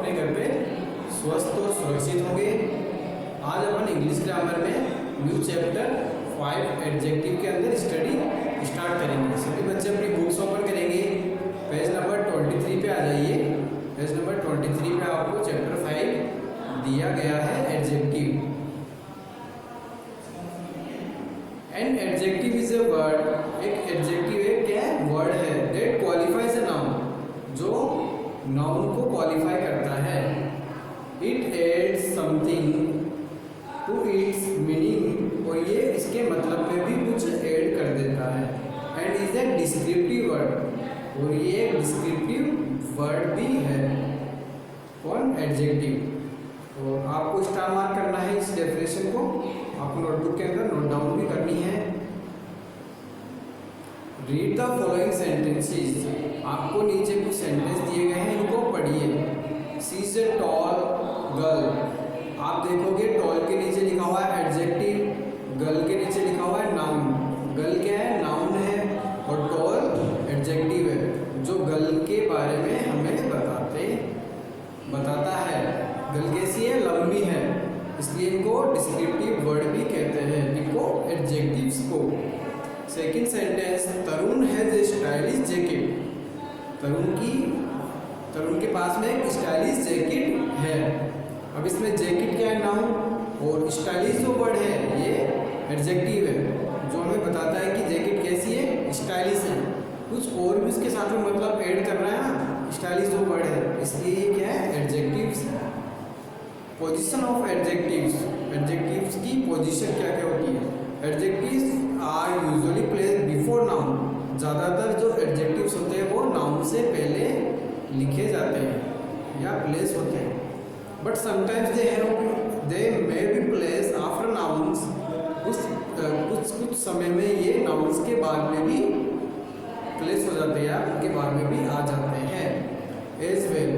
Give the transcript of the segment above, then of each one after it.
अपने घर पे स्वस्थ और सुरक्षित होंगे। आज अपन इंग्लिश ग्रामर में न्यू चैप्टर 5 एडजेक्टिव के अंदर स्टडी स्टार्ट करेंगे। सभी बच्चे अपनी बुक्स ओपन करेंगे, पेज नंबर 23 पे आ जाइए। पेज नंबर 23 पे आपको चैप्टर 5 दिया गया है adjective. An adjective is a word, एक एडजेक्टिव एक क्या है, वर्ड है दैट क्वालिफाइज ए नाउन, जो नाउन को क्वालिफाई करता है। It adds something to its meaning, और ये इसके मतलब में भी कुछ ऐड कर देता है। And is a descriptive word, और ये एक डिस्क्रिप्टिव वर्ड भी है। कौन? एडजेक्टिव। तो आपको स्टार मार्क करना है इस डेफिनेशन को, आपको नोटबुक के अंदर नोट डाउन भी करनी है। रीड द फॉलोइंग सेंटेंसेस, आपको नीचे कुछ सेंटेंस दिए गए हैं, इनको पढ़िए। She is a tall girl, आप देखोगे टॉल के नीचे लिखा हुआ है एडजेक्टिव, गर्ल के नीचे लिखा हुआ है नाउन। गर्ल क्या है? नाउन है, और टॉल एडजेक्टिव है जो गर्ल के बारे में हमें बताता है। गर्ल कैसी है? लंबी है, इसलिए इनको डिस्क्रिप्टिव वर्ड भी कहते हैं, इनको एडजेक्टिव्स को। Second sentence, Tarun has a stylish jacket, Tarun के पास में एक स्टाइलिश जैकेट है। अब इसमें जैकेट क्या है? नाउन, और स्टाइलिश जो वर्ड है ये एडजेक्टिव है जो हमें बताता है कि जैकेट कैसी है? स्टाइलिश है। कुछ और भी उसके साथ में मतलब ऐड करना है ना, स्टाइलिश जो वर्ड है, इसलिए ये क्या है? एडजेक्टिव्स है। पोजीशन ऑफ एडजेक्टिव्स, एडजेक्टिव्स की पोजीशन क्या क्या होती है? Adjectives are usually placed before noun, ज़्यादातर जो एडजेक्टिव्स होते हैं वो नाउन से पहले लिखे जाते हैं या प्लेस होते हैं। But sometimes they may be place after nouns, कुछ समय में ये नाउन्स के बाद में भी प्लेस हो जाते हैं या उनके बाद में भी आ जाते हैं। एज वेल,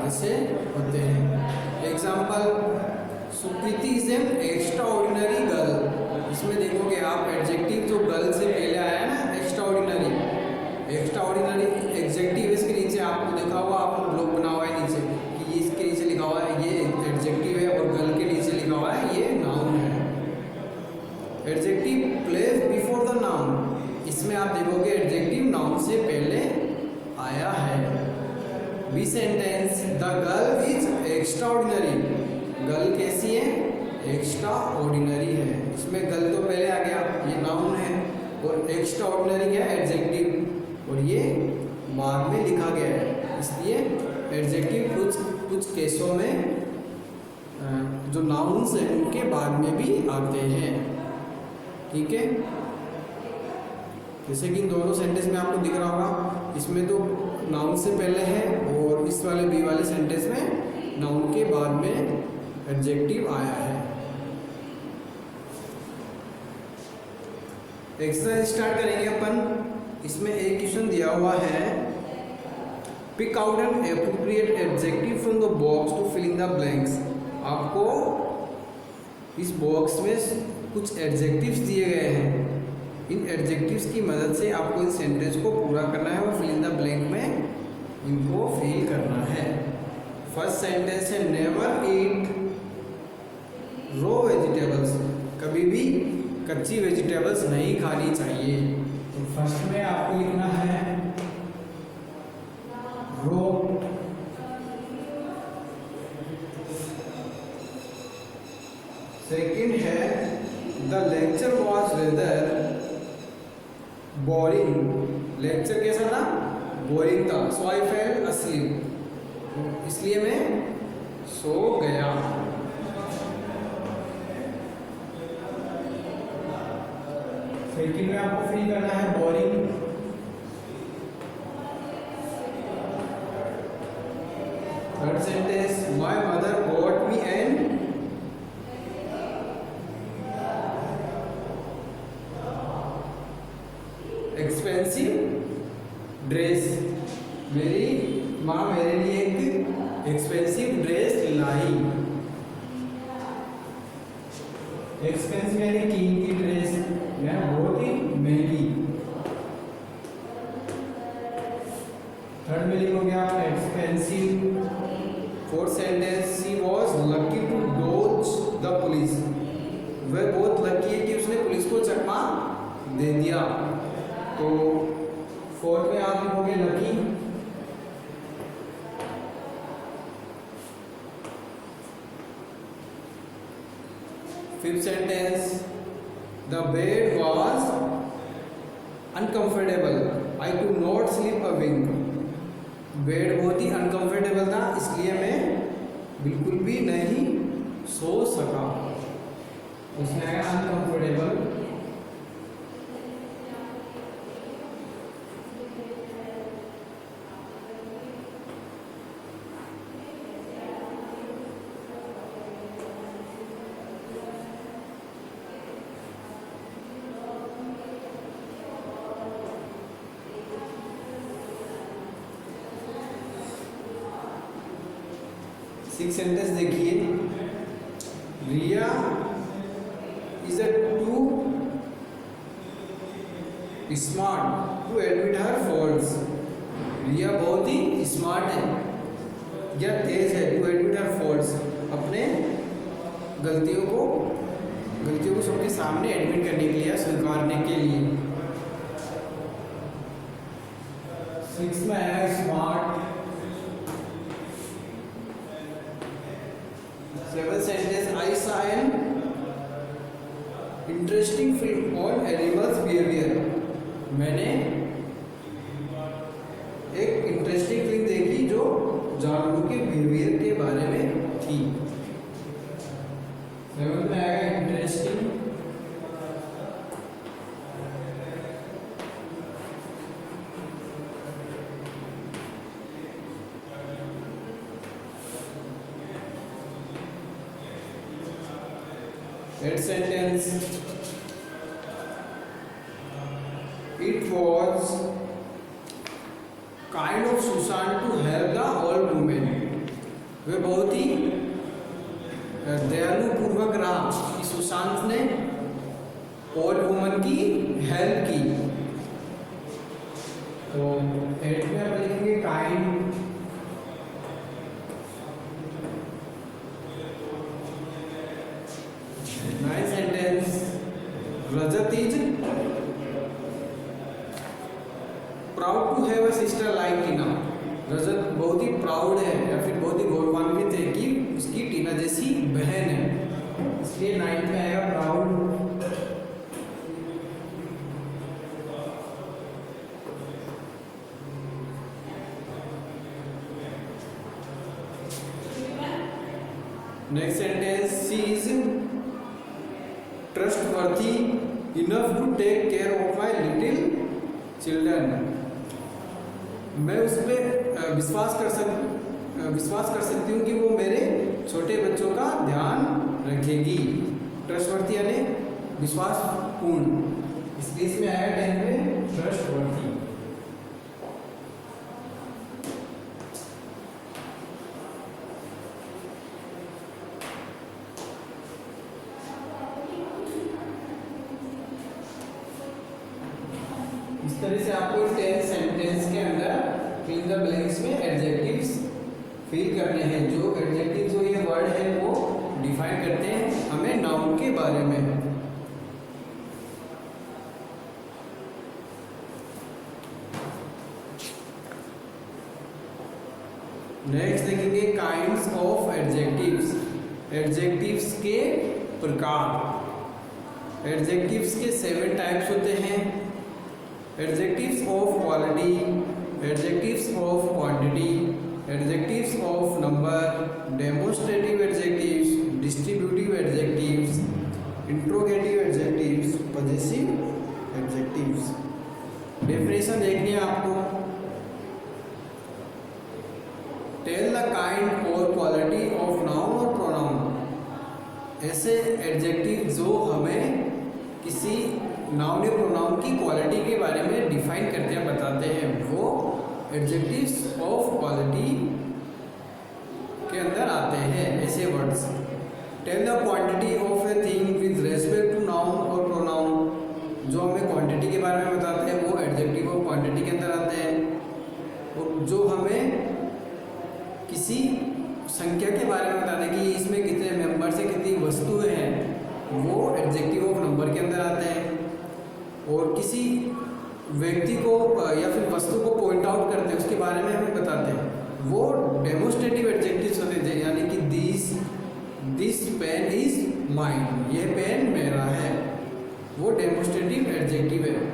जैसे होते हैं। Example, Sukriti is an extra ordinary girl, इसमें देखोगे आप एडजेक्टिव जो गर्ल से पहले आया है ना, एक्स्ट्रा ऑर्डिनरी एडजेक्टिव, इसके नीचे आपको देखा हुआ, आपको ब्लॉक बना हुआ है नीचे कि इसके नीचे लिखा हुआ है ये एडजेक्टिव है, और गर्ल के नीचे लिखा हुआ है ये नाउन है। Adjective place before the noun, इसमें आप देखोगे एडजेक्टिव नाउन से पहले आया है। B sentence, the girl is extraordinary, girl कैसी है? एक्स्ट्रा ऑर्डिनरी है, इसमें गर्ल तो पहले आ गया, ये नाउन है, और एक्स्ट्रा ऑर्डिनरी क्या है? एडजेक्टिव, और ये बाद में लिखा गया है, इसलिए एडजेक्टिव कुछ केसों में जो नाउन्स हैं उनके बाद में भी आते हैं। ठीक है, जैसे कि इन दोनों सेंटेंस में आपको दिख रहा होगा, इसमें तो नाउन से पहले है, और इस वाले बी वाले सेंटेंस में नाउन के बाद में एडजेक्टिव आया है। एक्सरसाइज स्टार्ट करेंगे अपन। इसमें एक क्वेश्चन दिया हुआ है, pick out an appropriate adjective from the box to fill in the blanks. आपको इस बॉक्स में कुछ एडजेक्टिव्स दिए गए हैं, इन एडजेक्टिव्स की मदद से आपको इस सेंटेंस को पूरा करना है और फिल इन द ब्लैंक में इनको फिल करना है। फर्स्ट सेंटेंस है, नेवर ईट रॉ वेजिटेबल्स, कभी भी कच्ची वेजिटेबल्स नहीं खानी चाहिए। तो फर्स्ट में आपको लिखना है रॉ, सेकंड है, the lecture was rather boring, lecture कैसा था? बोरिंग था। सो आई फेल अस्लीप, इसलिए मैं सो गया। सेकंड में आपको फिल करना है boring. Third sentence, my mother bot me an expensive dress, मेरी माँ मेरे लिए एक एक्सपेंसिव ड्रेस लाई। एक्सपेंसिव यानी कीमती ड्रेस, यह बहुत ही महंगी। थर्ड मीनिंग हो गया expensive. Fourth sentence, she was lucky to dodge the police. वह बहुत लकी है कि उसने पुलिस को चकमा दे दिया। तो फोर्थ में आप लिखोगे lucky. Fifth sentence, the bed was uncomfortable, I could not sleep a wink. Bed बहुत ही अनकंफर्टेबल था, इसलिए मैं बिल्कुल भी नहीं सो सका। उसमें आएगा अनकंफर्टेबल। सिक्स सेंटेंस देखिए, Riya is a too smart to admit her faults. Riya बहुत ही स्मार्ट है या तेज है टू एडमिट हर फॉल्ट्स, अपने गलतियों को सबके सामने एडमिट करने के लिए, स्वीकारने के लिए। सिक्स में आएगा smart. Seventh sentence, I saw an interesting film on animals behavior। मैंने एक इंटरेस्टिंग फिल्म देखी जो जानवरों के बिहेवियर के बारे में थी। सेवेंथ में आएगा interesting. Eighth sentence, it was kind of Susan to help the old woman। वे बहुत ही दयालु पूर्वक रहा कि सुशांत ने ओल्ड वुमन की हेल्प की। तो एट में आप लिखेंगे kind. Ninth sentence, Rajat is proud to have a sister like Tina. Rajat बहुत ही प्राउड है या फिर बहुत ही गौरवान्वित है कि उसकी टीना जैसी बहन है, इसलिए नाइन्थ में आएगा proud. Next sentence, she is trustworthy enough to take care of my little children. मैं उस पर विश्वास कर सकती हूँ कि वो मेरे छोटे बच्चों का ध्यान रखेगी। ट्रस्टवर्थी यानी विश्वासपूर्ण, इसलिए इसमें आया 10 में ट्रस्टवर्थी। इस तरह से आपको 10 सेंटेंस के अंदर फिल द ब्लैंक्स में एडजेक्टिव्स फिल करने हैं। जो एडजेक्टिव जो ये वर्ड है वो डिफाइन करते हैं हमें नाउन के बारे में। नेक्स्ट देखेंगे काइंड्स ऑफ एडजेक्टिव्स। एडजेक्टिव्स के प्रकार। एडजेक्टिव्स के 7 टाइप्स होते हैं। Adjectives of quality, adjectives of quantity, adjectives of number, demonstrative adjectives, distributive adjectives, interrogative adjectives, possessive adjectives. Definition देखनी है आपको। टेल द काइंड और क्वालिटी ऑफ नाउन और प्रोनाउन। ऐसे एडजेक्टिव जो हमें किसी नाउन या प्रोनाउन की क्वालिटी के बारे में डिफाइन करते हैं, बताते हैं, वो एडजेक्टिव्स ऑफ क्वालिटी के अंदर आते हैं ऐसे words. Tell the quantity of a thing with respect to noun और प्रोनाउन। जो हमें क्वांटिटी के बारे में बताते हैं वो एडजेक्टिव ऑफ क्वांटिटी के अंदर आते हैं। और जो हमें किसी संख्या के बारे में बताते हैं कि इसमें कितने मेंबर्स हैं, कितनी वस्तुएं हैं, वो एडजेक्टिव ऑफ नंबर के अंदर आते हैं। और किसी व्यक्ति को या फिर वस्तु को पॉइंट आउट करते हैं, उसके बारे में हमें बताते हैं, वो डेमोस्ट्रेटिव एडजेक्टिव्स होते हैं। यानी कि दिस पेन इज माइन, यह पेन मेरा है, वो डेमोस्ट्रेटिव एडजेक्टिव है।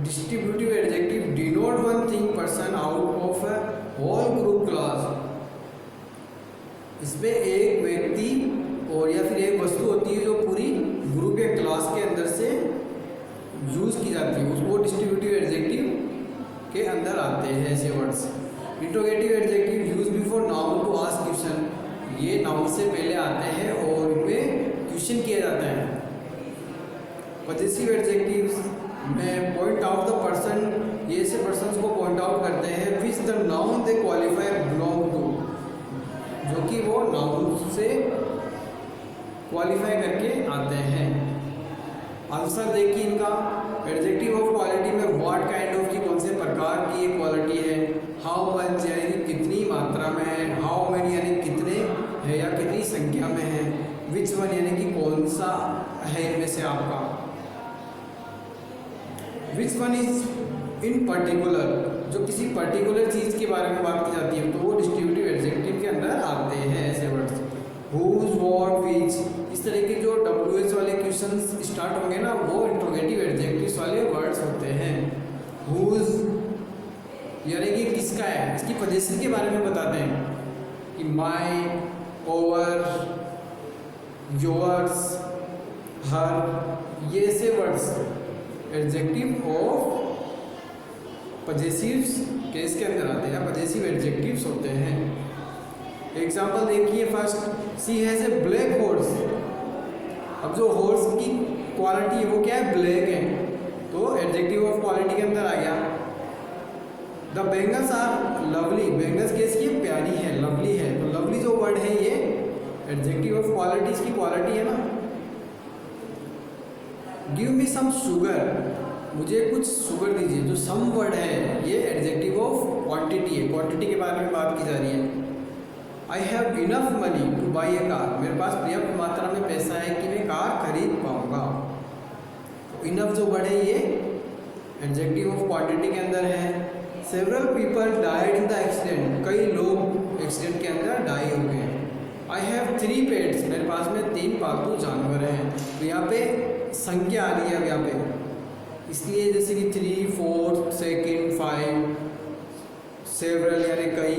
Distributive adjective denote one thing person out of a whole group class. इसमें एक व्यक्ति और या फिर एक वस्तु होती है जो पूरी ग्रुप या क्लास के अंदर से यूज की जाती है, उसको डिस्ट्रीब्यूटिव एडजेक्टिव के अंदर आते हैं ऐसे words. Interrogative adjective use before noun to ask question, ये नाउन से पहले आते हैं और इनमें क्वेश्चन किया जाता है। पॉजिटिव एडजेक्टिव्स में पॉइंट आउट द पर्सन, ये ऐसे पर्सन को पॉइंट आउट करते हैं which the noun they qualify belong to, जो कि वो नाउन से क्वालिफाई करके आते हैं। आंसर देखिए इनका, एडजेक्टिव ऑफ क्वालिटी में व्हाट काइंड ऑफ की कौन से प्रकार की ये क्वालिटी है, हाउ मच यानी कितनी मात्रा में है, हाउ मेनी यानी कितने है या कितनी संख्या में है, विच वन यानी कि कौन सा है इनमें से आपका, which one is in particular, जो किसी पर्टिकुलर चीज़ के बारे में बात की जाती है तो वो डिस्ट्रीब्यूटिव एडजेक्टिव के अंदर आते हैं ऐसे वर्ड्स। हुज, व्हाट, विच, इस तरह के जो WH वाले क्वेश्चंस स्टार्ट होंगे ना वो इंट्रोगेटिव एडजेक्टिव्स वाले वर्ड्स होते हैं। हुज यानी कि किसका है, इसकी पोजीशन के बारे में बताते हैं कि माय, ओवर, योर्स, हर, ये ऐसे वर्ड्स एडजेक्टिव ऑफ पजेसिव्स केस के अंदर आते हैं, पजेसिव एडजेक्टिव्स होते हैं। एग्जाम्पल देखिए first, she has a black horse. अब जो हॉर्स की क्वालिटी है वो क्या है, ब्लैक है, तो एडजेक्टिव ऑफ क्वालिटी के अंदर आ गया। The bangles are lovely, bangles केस की प्यारी है, लवली है, तो लवली जो वर्ड है ये एडजेक्टिव ऑफ क्वालिटी, इसकी क्वालिटी है ना। गिव मी सम शुगर, मुझे कुछ शुगर दीजिए, जो सम वर्ड है ये एडजेक्टिव ऑफ क्वांटिटी है, क्वांटिटी के बारे में बात की जा रही है। I have enough money two by A car, मेरे पास पर्याप्त मात्रा में पैसा है कि मैं कार खरीद पाऊंगा। तो इनफ जो वर्ड है ये एडजेक्टिव ऑफ क्वांटिटी के अंदर है। Several people died in the accident, कई लोग एक्सीडेंट के अंदर डाई हो गए। आई हैव 3 पेट्स, मेरे पास में 3 पालतू जानवर हैं। तो यहाँ पे संख्या आ रही है अब यहाँ पे, इसलिए जैसे कि 3, 4, 2, 5, सेवरल यानी कई,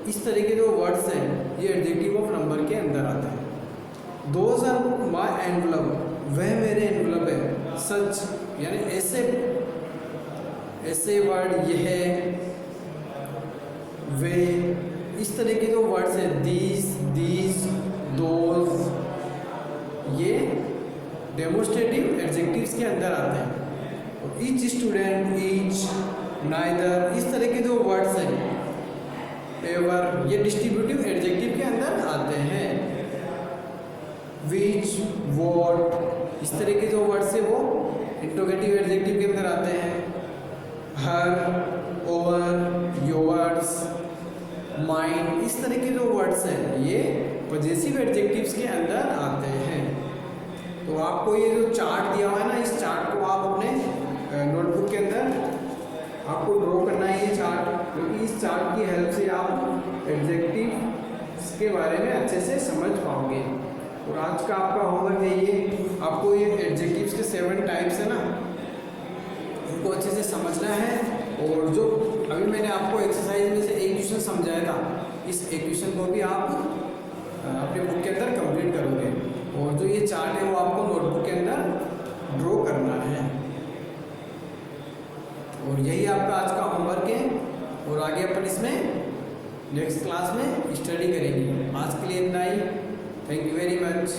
इस तरह के जो वर्ड्स हैं ये एडजेक्टिव ऑफ नंबर के अंदर आते हैं। दोज आर माई एनवलप, वह मेरे एनवलप है। सच यानी ऐसे वर्ड, यह, वे, इस तरह के जो वर्ड्स हैं दीज, दोज, ये डेमोस्ट्रेटिव एडजेक्टिव्स के अंदर आते हैं। ईच स्टूडेंट, ईच, नाइदर, इस तरह के जो वर्ड्स हैं, एवर, ये डिस्ट्रीब्यूटिव एडजेक्टिव के अंदर आते हैं। विच, वॉट, इस तरह के जो वर्ड्स हैं वो इंट्रोगेटिव एडजेक्टिव के अंदर आते हैं। हर, ओवर, योर्स, माइंड, इस तरह के जो वर्ड्स हैं ये पजेसिव एडजेक्टिव्स के अंदर आते हैं। तो आपको ये जो चार्ट दिया हुआ है ना, इस चार्ट को आप अपने नोटबुक के अंदर आपको ड्रॉ करना है ये चार्ट, क्योंकि इस चार्ट की हेल्प से आप एडजेक्टिव्स के बारे में अच्छे से समझ पाओगे। और आज का आपका होमवर्क है ये, आपको ये एडजेक्टिव्स के 7 टाइप्स है ना, उनको अच्छे से समझना है। और जो अभी मैंने आपको एक्सरसाइज में से एक क्वेश्चन समझाया था, इस एक क्वेश्चन को भी आप अपने बुक के अंदर कंप्लीट करोगे। और जो ये चार्ट है वो आपको नोटबुक के अंदर ड्रॉ करना है। और यही आपका आज का होमवर्क है, और आगे अपन इसमें नेक्स्ट क्लास में स्टडी करेंगे। आज के लिए इतना ही। Thank you very much.